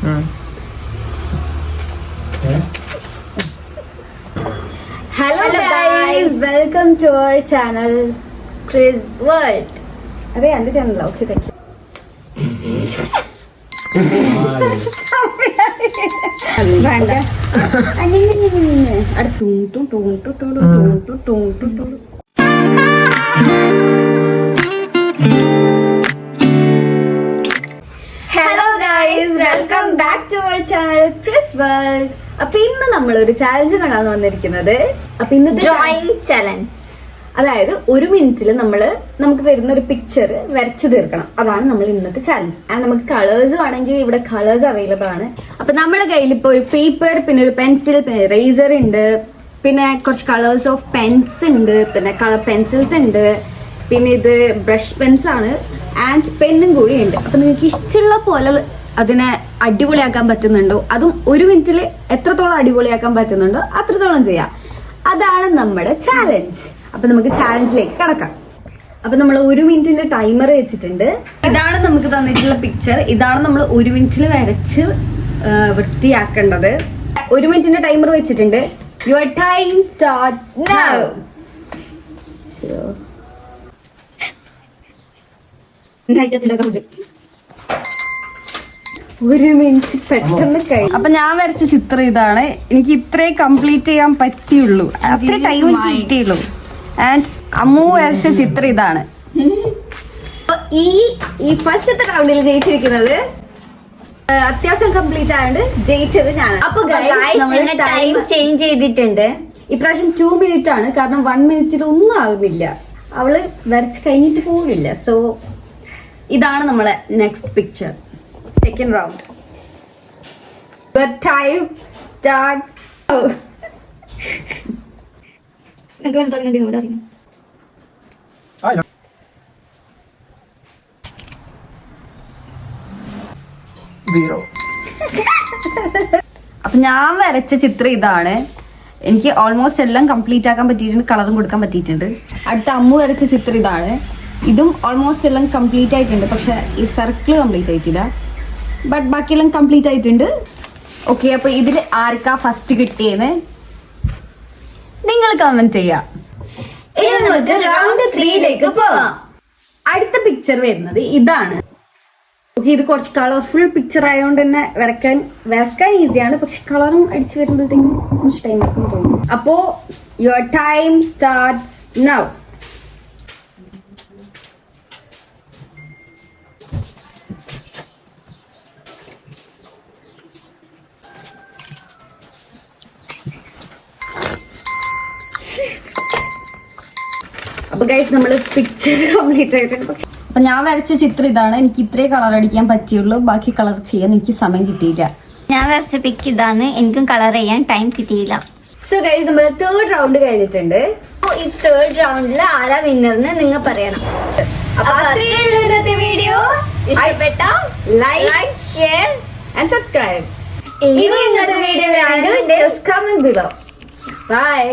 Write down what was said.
Hello guys, welcome to our channel Chris World. അതെ എന്റെ ചാനലാ. Okay, thank you. വേണ്ട hello guys, welcome back to our channel Chris World. അപ്പൊ ഇന്ന് നമ്മളൊരു ചാലഞ്ച് കാണാൻ വന്നിരിക്കുന്നത്. അപ്പൊ ഇന്നത്തെ ഡ്രോയിങ് ചാലഞ്ച്, അതായത് 1 മിനിറ്റിൽ നമുക്ക് തരുന്ന ഒരു പിക്ചർ വരച്ചു തീർക്കണം. അതാണ് നമ്മൾ ഇന്നത്തെ ചാലഞ്ച്. ആൻഡ് നമുക്ക് കളേഴ്സ് ആണെങ്കിൽ ഇവിടെ കളേഴ്സ് അവൈലബിൾ ആണ്. അപ്പൊ നമ്മുടെ കയ്യിൽ ഇപ്പോൾ ഒരു പേപ്പർ, പിന്നെ ഒരു പെൻസിൽ, പിന്നെ ഇറേസർ ഉണ്ട്, പിന്നെ കുറച്ച് കളേഴ്സ് ഓഫ് പെൻസ് ഉണ്ട്, പിന്നെ കളർ പെൻസിൽസ് ഉണ്ട്, പിന്നെ ഇത് ബ്രഷ് പെൻസ് ആണ്, ആൻഡ് പെന്നും കൂടി ഉണ്ട്. അപ്പൊ നിങ്ങൾക്ക് ഇഷ്ടമുള്ള പോലെ അതിനെ അടിപൊളിയാക്കാൻ പറ്റുന്നുണ്ടോ, അതും 1 മിനിറ്റിൽ എത്രത്തോളം അടിപൊളിയാക്കാൻ പറ്റുന്നുണ്ടോ അത്രത്തോളം ചെയ്യാം. അതാണ് നമ്മുടെ ചാലഞ്ച്. അപ്പൊ നമുക്ക് ചാലഞ്ചിലേക്ക് കടക്കാം. അപ്പൊ നമ്മൾ 1 മിനിറ്റിന്റെ ടൈമർ വെച്ചിട്ടുണ്ട്. ഇതാണ് നമുക്ക് തന്നിട്ടുള്ള പിക്ചർ. ഇതാണ് നമ്മൾ 1 മിനിറ്റിൽ വരച്ച് വൃത്തിയാക്കേണ്ടത്. 1 മിനിറ്റിന്റെ ടൈമർ വെച്ചിട്ടുണ്ട്. Your time starts now. 1 minute പെട്ടെന്ന് കഴിഞ്ഞു. അപ്പൊ ഞാൻ വരച്ച ചിത്രം ഇതാണ്. എനിക്ക് ഇത്രേ കംപ്ലീറ്റ് ചെയ്യാൻ പറ്റിയുള്ളൂ, അത്ര ടൈം കിട്ടിയുള്ളൂ. ആൻഡ് അമ്മു വരച്ച ചിത്രം ഇതാണ്. ഈ ഫസ്റ്റത്തെ റൗണ്ടിൽ ജയിച്ചിരിക്കുന്നത് അത്യാവശ്യം കംപ്ലീറ്റ് ആയതുകൊണ്ട് ജയിച്ചത് ഞാൻ. അപ്പൊ ടൈം ചേഞ്ച് ചെയ്തിട്ടുണ്ട്. ഇപ്രാവശ്യം 2 മിനിറ്റ് ആണ്, കാരണം 1 മിനിറ്റിൽ ഒന്നും ആകുന്നില്ല. അവള് വരച്ച് കഴിഞ്ഞിട്ട് പോലില്ല. സോ ഇതാണ് നമ്മളെ next picture. Second round. Time starts. അപ്പൊ ഞാൻ വരച്ച ചിത്രം ഇതാണ്. എനിക്ക് ഓൾമോസ്റ്റ് എല്ലാം കംപ്ലീറ്റ് ആക്കാൻ പറ്റിയിട്ടുണ്ട്, കളറും കൊടുക്കാൻ പറ്റിയിട്ടുണ്ട്. അടുത്ത അമ്മു വരച്ച ചിത്രം ഇതാണ്. ഇതും ഓൾമോസ്റ്റ് എല്ലാം കംപ്ലീറ്റ് ആയിട്ടുണ്ട്, പക്ഷെ ഈ സർക്കിൾ കംപ്ലീറ്റ് ആയിട്ടില്ല. ബട്ട് ബാക്കിയെല്ലാം കംപ്ലീറ്റ് ആയിട്ടുണ്ട്. ഓക്കെ, അപ്പൊ ഇതിൽ ആർക്കാ ഫസ്റ്റ് കിട്ടിയെന്ന് നിങ്ങൾ കമന്റ് ചെയ്യാം. ഇനി നമുക്ക് റൗണ്ട് 3ലേക്ക് പോവാം. അടുത്ത പിക്ചർ വരുന്നത് ഇതാണ്. ഓക്കെ, ഇത് കുറച്ച് കളർഫുൾ പിക്ചർ ആയതുകൊണ്ട് തന്നെ വരക്കാൻ ഈസിയാണ്, പക്ഷെ കളറും അടിച്ചു വരുമ്പോഴത്തേക്കും കുറച്ച് ടൈം എടുക്കും തോന്നുന്നു. അപ്പോ യുവർ ടൈം സ്റ്റാർട്ട്സ് നൗ. അപ്പൊ ഗൈസ്, നമ്മള് പിക്ചർ കംപ്ലീറ്റ് ആയിട്ടുണ്ട്. പക്ഷെ അപ്പൊ ഞാൻ വരച്ച ചിത്രം ഇതാണ്. എനിക്ക് ഇത്രേ കളർ അടിക്കാൻ പറ്റിയുള്ളൂ, ബാക്കി കളർ ചെയ്യാൻ എനിക്ക് സമയം കിട്ടിയില്ല. ഞാൻ വരച്ച പിക്ക് ഇതാണ്. എനിക്കും കളർ ചെയ്യാൻ ടൈം കിട്ടിയില്ല. സോ ഗൈസ്, നമ്മൾ 3rd റൗണ്ട് കഴിഞ്ഞിട്ടുണ്ട്. ഈ 3rd റൗണ്ടിൽ ആരാ വിന്നർന്ന് നിങ്ങൾ പറയണം. അപ്പൊ അത്രയുള്ള ഇന്നത്തെ വീഡിയോ. ഇഷ്ടപ്പെട്ട ലൈക്ക്, ഷെയർ ആൻഡ് സബ്സ്ക്രൈബ്. ഇനി ഇന്നത്തെ വീഡിയോ കമന്റ് ബിലോ. ബൈ.